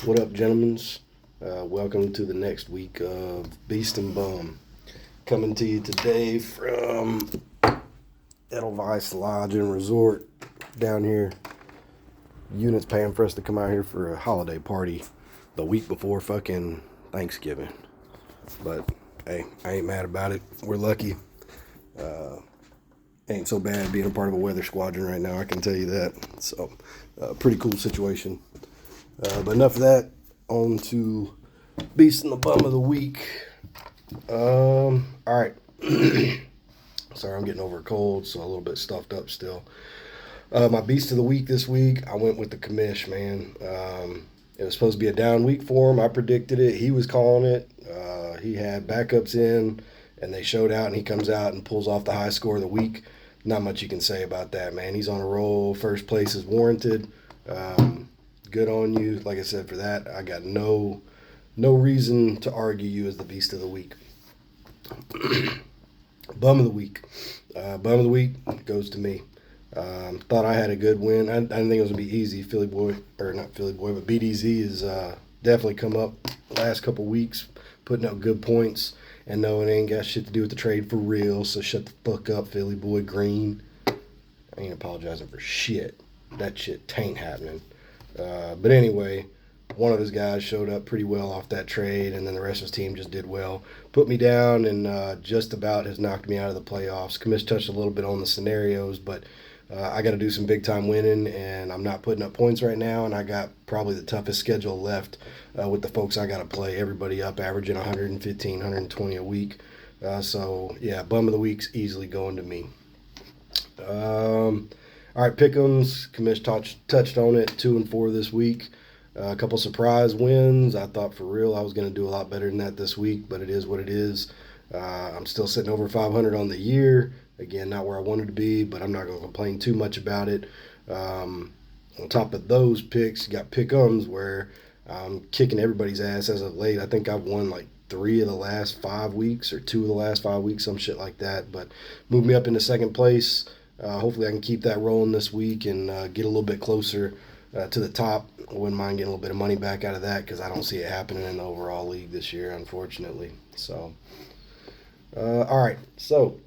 What up, gentlemen? Welcome to the next week of Beast and Bum. Coming to you today from Edelweiss Lodge and Resort down here. Unit's paying for us to come out here for a holiday party the week before fucking Thanksgiving. But hey, I ain't mad about it. We're lucky. Ain't so bad being a part of a weather squadron right now, I can tell you that. So, pretty cool situation. But enough of that. On to Beast and the Bum of the Week. All right. Sorry, I'm getting over a cold, so a little bit stuffed up still. My Beast of the Week this week, I went with the commish, man. It was supposed to be a down week for him. I predicted it. He was calling it. He had backups in, and they showed out, and he comes out and pulls off the high score of the week. Not much you can say about that, man. He's on a roll. First place is warranted. Good on you. Like I said, for that, I got no reason to argue you as the Beast of the Week. Bum of the Week. Bum of the Week goes to me. Thought I had a good win. I didn't think it was going to be easy. Philly Boy, or not Philly Boy, but BDZ has definitely come up the last couple weeks, putting up good points. And no, it ain't got shit to do with the trade for real, so shut the fuck up, Philly Boy Green. I ain't apologizing for shit. That shit tain't happening. But anyway, one of his guys showed up pretty well off that trade, and then the rest of his team just did well. Put me down and just about has knocked me out of the playoffs. Commish touched a little bit on the scenarios, but I got to do some big-time winning, and I'm not putting up points right now, and I got probably the toughest schedule left with the folks I got to play. Everybody up, averaging 115, 120 a week. So, yeah, Bum of the Week's easily going to me. All right, Pick'ems. Commish touched on it. 2-4 this week. A couple surprise wins. I thought for real I was going to do a lot better than that this week, but it is what it is. I'm still sitting over 500 on the year. Again, not where I wanted to be, but I'm not going to complain too much about it. On top of those picks, you got Pick'ems where I'm kicking everybody's ass as of late. I think I've won like 3 of the last 5 weeks or 2 of the last 5 weeks, some shit like that. But moved me up into second place. Hopefully I can keep that rolling this week and get a little bit closer to the top. I wouldn't mind getting a little bit of money back out of that because I don't see it happening in the overall league this year, unfortunately. So, all right. So,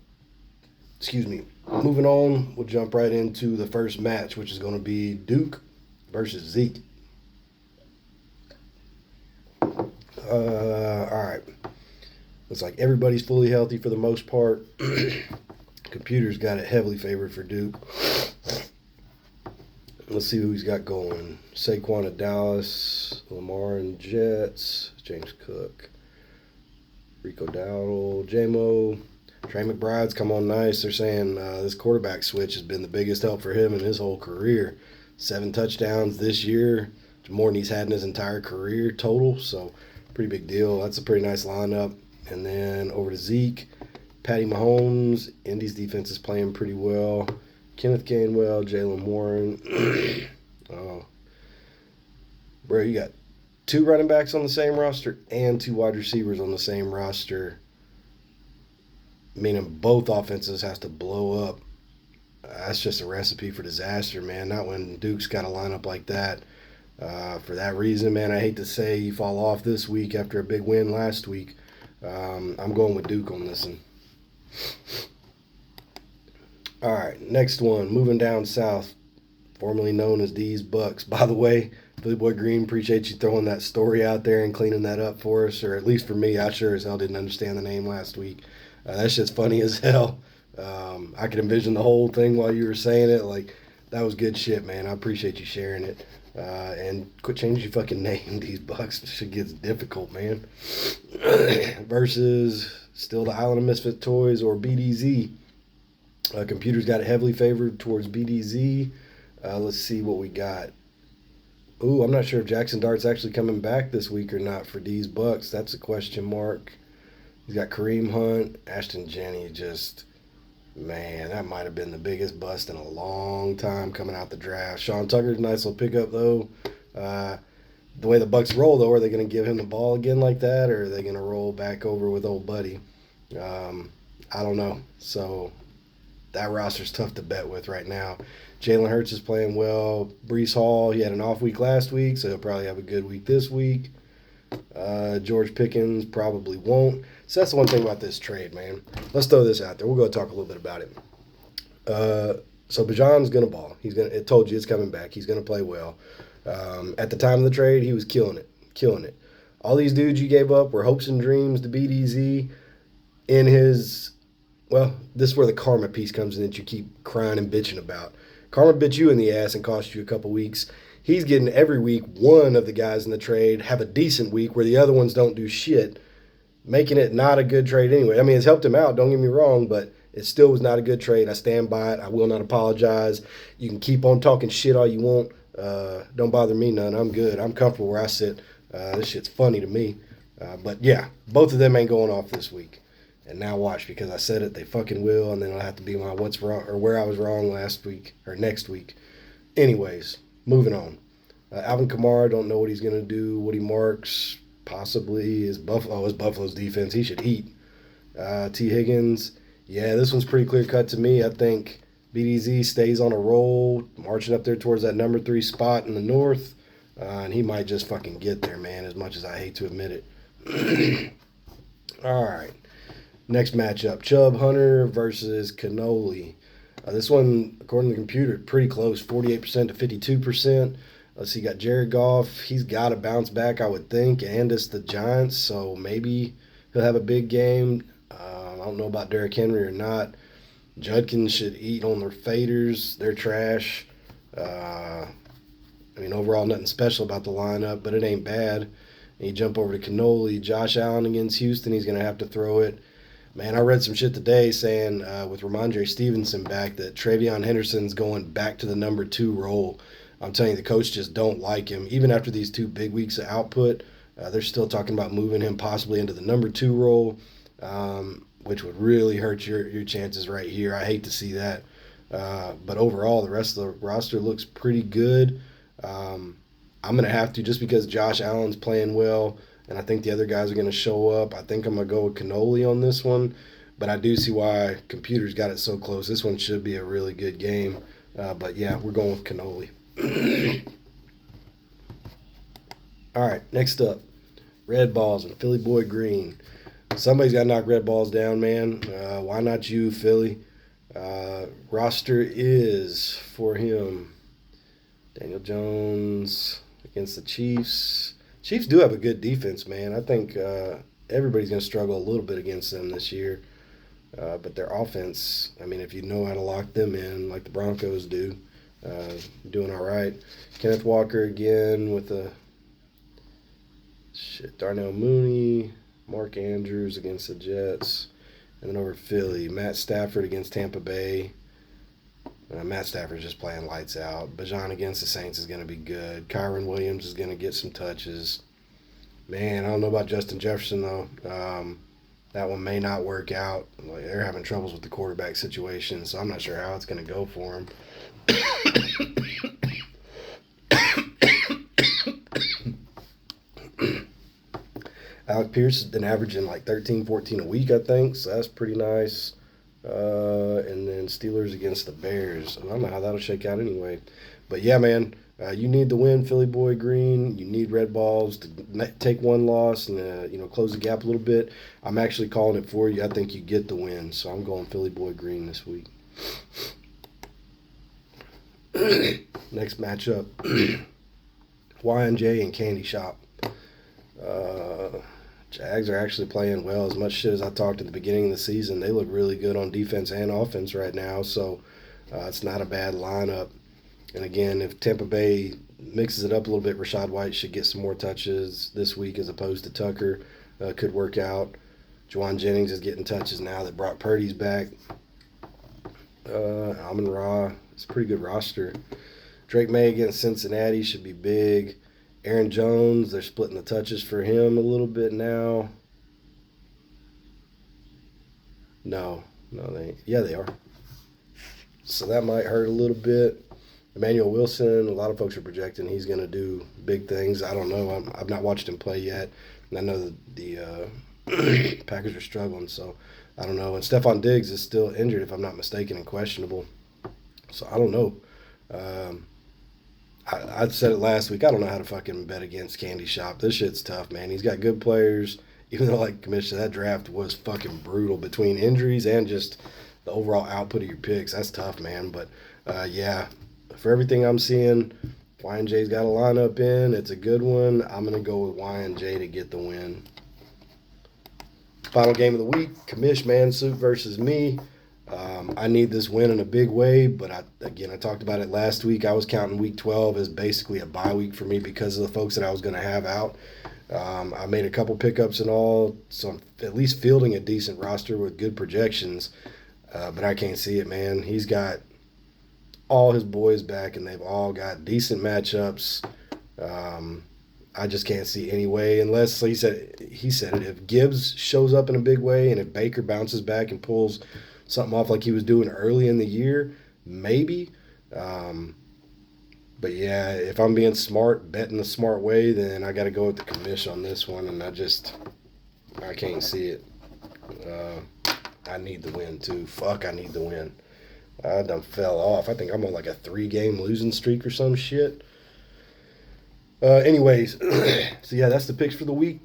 excuse me. Moving on, we'll jump right into the first match, which is going to be Duke versus Zeke. All right. Looks like everybody's fully healthy for the most part. Computer's got it heavily favored for Duke. Let's see who he's got going. Saquon at Dallas, Lamar and Jets, James Cook, Rico Dowdle, J-Mo. Trey McBride's come on nice. They're saying this quarterback switch has been the biggest help for him in his whole career. 7 touchdowns this year, more than he's had in his entire career total. So, pretty big deal. That's a pretty nice lineup. And then over to Zeke. Patty Mahomes, Indy's defense is playing pretty well. Kenneth Gainwell, Jalen Warren. Oh, bro, you got 2 running backs on the same roster and 2 wide receivers on the same roster, meaning both offenses has to blow up. That's just a recipe for disaster, man. Not when Duke's got a lineup like that. For that reason, man, I hate to say you fall off this week after a big win last week. I'm going with Duke on this one. All right, next one. Moving down south, formerly known as D's Bucks. By the way, Billy Boy Green, appreciate you throwing that story out there and cleaning that up for us, or at least for me. I sure as hell didn't understand the name last week. That shit's funny as hell. I could envision the whole thing while you were saying it. Like, that was good shit, man. I appreciate you sharing it. And quit changing your fucking name, D's Bucks. This shit gets difficult, man. Versus still the Island of Misfit Toys or BDZ. Computer's got it heavily favored towards BDZ. Let's see what we got. Ooh, I'm not sure if Jackson Dart's actually coming back this week or not for D's Bucks. That's a question mark. He's got Kareem Hunt, Ashton Jenney. Just, man, that might have been the biggest bust in a long time coming out the draft. Sean Tucker's a nice little pickup, though. The way the Bucks roll, though, are they going to give him the ball again like that, or are they going to roll back over with old buddy? I don't know. So that roster's tough to bet with right now. Jalen Hurts is playing well. Breece Hall, he had an off week last week, so he'll probably have a good week this week. George Pickens probably won't. So that's the one thing about this trade, man. Let's throw this out there. We'll go talk a little bit about it. So Bijan's going to ball. It told you it's coming back. He's going to play well. At the time of the trade, he was killing it. All these dudes you gave up were hopes and dreams to beat EZ in his, well, this is where the karma piece comes in that you keep crying and bitching about. Karma bit you in the ass and cost you a couple weeks. He's getting every week one of the guys in the trade have a decent week where the other ones don't do shit, making it not a good trade anyway. I mean, it's helped him out, don't get me wrong, but it still was not a good trade. I stand by it. I will not apologize. You can keep on talking shit all you want. Don't bother me none. I'm good. I'm comfortable where I sit. This shit's funny to me. But yeah, both of them ain't going off this week. And now watch, because I said it, they fucking will, and then it'll have to be my what's wrong or where I was wrong last week or next week. Anyways, moving on. Alvin Kamara, don't know what he's going to do. Woody Marks, possibly. Is Buffalo's defense. He should eat. T. Higgins, yeah, this one's pretty clear cut to me. I think BDZ stays on a roll, marching up there towards that number 3 spot in the North. And he might just fucking get there, man, as much as I hate to admit it. All right. Next matchup, Chubb Hunter versus Cannoli. This one, according to the computer, pretty close, 48% to 52%. Let's see, got Jared Goff. He's got to bounce back, I would think, and it's the Giants, so maybe he'll have a big game. I don't know about Derrick Henry or not. Judkins should eat on their faders. They're trash. I mean, overall, nothing special about the lineup, but it ain't bad. And you jump over to Cannoli. Josh Allen against Houston, he's going to have to throw it. Man, I read some shit today saying with Ramondre Stevenson back that Travion Henderson's going back to the number 2 role. I'm telling you, the coach just don't like him. Even after these 2 big weeks of output, they're still talking about moving him possibly into the number 2 role, which would really hurt your chances right here. I hate to see that. But overall, the rest of the roster looks pretty good. I'm going to have to, just because Josh Allen's playing well, and I think the other guys are going to show up. I think I'm going to go with Cannoli on this one. But I do see why computers got it so close. This one should be a really good game. But, yeah, we're going with Cannoli. All right, next up, Red Balls and Philly Boy Green. Somebody's got to knock Red Balls down, man. Why not you, Philly? Roster is for him Daniel Jones against the Chiefs. Chiefs do have a good defense, man. I think everybody's going to struggle a little bit against them this year. But their offense, I mean, if you know how to lock them in like the Broncos do, doing all right. Kenneth Walker again with Darnell Mooney, Mark Andrews against the Jets. And then over Philly, Matt Stafford against Tampa Bay. Matt Stafford's just playing lights out. Bijan against the Saints is going to be good. Kyron Williams is going to get some touches. Man, I don't know about Justin Jefferson, though. That one may not work out. Like, they're having troubles with the quarterback situation, so I'm not sure how it's going to go for him. Alec Pierce has been averaging like 13, 14 a week, I think, so that's pretty nice. And then Steelers against the Bears. I don't know how that'll shake out anyway. But, yeah, man, you need the win, Philly Boy Green. You need Red Balls to take one loss and, close the gap a little bit. I'm actually calling it for you. I think you get the win, so I'm going Philly Boy Green this week. Next matchup, Y&J and Candy Shop. Jags are actually playing well. As much shit as I talked at the beginning of the season, they look really good on defense and offense right now, so it's not a bad lineup. And again, if Tampa Bay mixes it up a little bit, Rachaad White should get some more touches this week as opposed to Tucker. Could work out. Juwan Jennings is getting touches now that Brock Purdy's back. Amon-Ra, it's a pretty good roster. Drake May against Cincinnati should be big. Aaron Jones, they're splitting the touches for him a little bit now. No, they ain't. Yeah, they are. So that might hurt a little bit. Emmanuel Wilson, a lot of folks are projecting he's going to do big things. I don't know. I've not watched him play yet. And I know that the Packers are struggling, so I don't know. And Stephon Diggs is still injured, if I'm not mistaken, and questionable. So I don't know. Um, I said it last week. I don't know how to fucking bet against Candy Shop. This shit's tough, man. He's got good players. Even though, like Commissioner, that draft was fucking brutal between injuries and just the overall output of your picks. That's tough, man. But yeah, for everything I'm seeing, Y&J's got a lineup in. It's a good one. I'm gonna go with Y&J to get the win. Final game of the week: Commish Mansuit versus me. I need this win in a big way, but I talked about it last week. I was counting week 12 as basically a bye week for me because of the folks that I was going to have out. I made a couple pickups and all, so I'm at least fielding a decent roster with good projections, but I can't see it, man. He's got all his boys back, and they've all got decent matchups. I just can't see any way unless he said it. If Gibbs shows up in a big way, and if Baker bounces back and pulls something off like he was doing early in the year, maybe. But yeah, if I'm being smart, betting the smart way, then I got to go with the commish on this one, and I can't see it. I need the win too. Fuck, I need the win. I done fell off. I think I'm on like a 3-game losing streak or some shit. Anyways, so yeah, that's the picks for the week.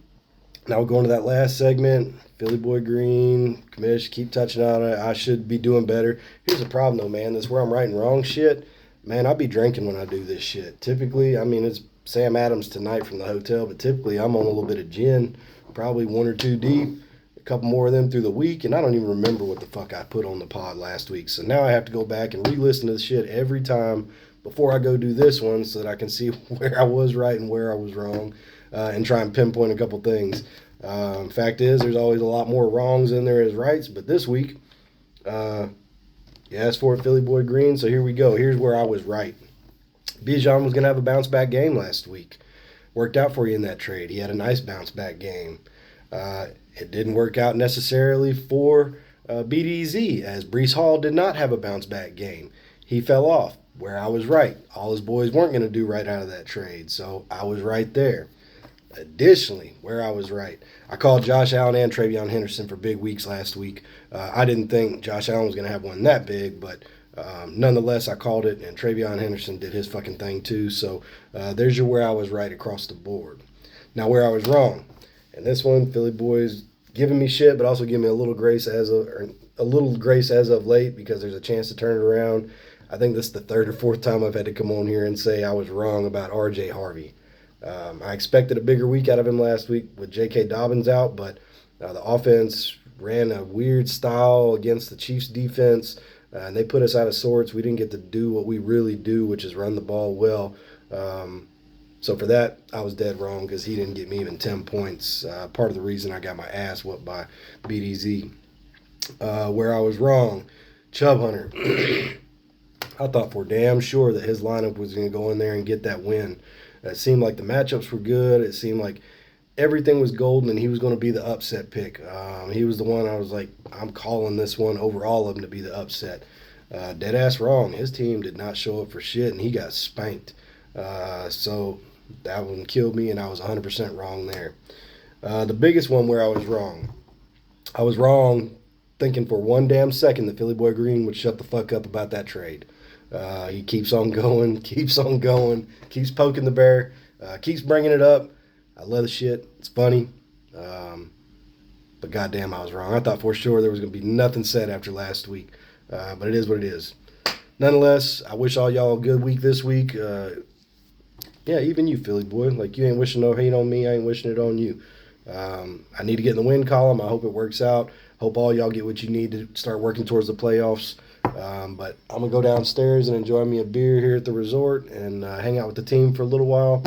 Now we're going to that last segment. Philly Boy Green, Commish, keep touching on it. I should be doing better. Here's the problem though, man. This is where I'm writing wrong shit. Man, I'll be drinking when I do this shit. Typically, I mean, it's Sam Adams tonight from the hotel, but typically I'm on a little bit of gin, probably 1 or 2 deep, a couple more of them through the week, and I don't even remember what the fuck I put on the pod last week. So now I have to go back and re-listen to the shit every time before I go do this one so that I can see where I was right and where I was wrong, and try and pinpoint a couple things. Fact is, there's always a lot more wrongs than there is rights, but this week, you asked for it, Philly Boy Green, so here we go. Here's where I was right. Bijan was going to have a bounce-back game last week. Worked out for you in that trade. He had a nice bounce-back game. It didn't work out necessarily for BDZ, as Breece Hall did not have a bounce-back game. He fell off, where I was right. All his boys weren't going to do right out of that trade, so I was right there. Additionally, where I was right, I called Josh Allen and TreVeyon Henderson for big weeks last week. I didn't think Josh Allen was going to have one that big, but nonetheless, I called it, and TreVeyon Henderson did his fucking thing too. So there's your where I was right across the board. Now where I was wrong, and this one, Philly boys giving me shit, but also giving me a little grace as of late because there's a chance to turn it around. I think this is the 3rd or 4th time I've had to come on here and say I was wrong about R.J. Harvey. I expected a bigger week out of him last week with J.K. Dobbins out, but the offense ran a weird style against the Chiefs' defense, and they put us out of sorts. We didn't get to do what we really do, which is run the ball well. So for that, I was dead wrong because he didn't get me even 10 points. Part of the reason I got my ass whooped by BDZ. Where I was wrong, Chubb Hunter. I thought for damn sure that his lineup was going to go in there and get that win. It seemed like the matchups were good. It seemed like everything was golden, and he was going to be the upset pick. He was the one I was like, I'm calling this one over all of them to be the upset. Dead ass wrong. His team did not show up for shit, and he got spanked. So that one killed me, and I was 100% wrong there. The biggest one where I was wrong thinking for one damn second that Philly Boy Green would shut the fuck up about that trade. He keeps on going, keeps poking the bear, keeps bringing it up. I love the shit. It's funny. But goddamn, I was wrong. I thought for sure there was going to be nothing said after last week. But it is what it is. Nonetheless, I wish all y'all a good week this week. Yeah, even you, Philly boy. Like, you ain't wishing no hate on me. I ain't wishing it on you. I need to get in the win column. I hope it works out. Hope all y'all get what you need to start working towards the playoffs. But I'm going to go downstairs and enjoy me a beer here at the resort and hang out with the team for a little while.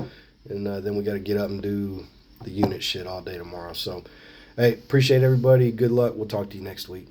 And then we got to get up and do the unit shit all day tomorrow. So, hey, appreciate everybody. Good luck. We'll talk to you next week.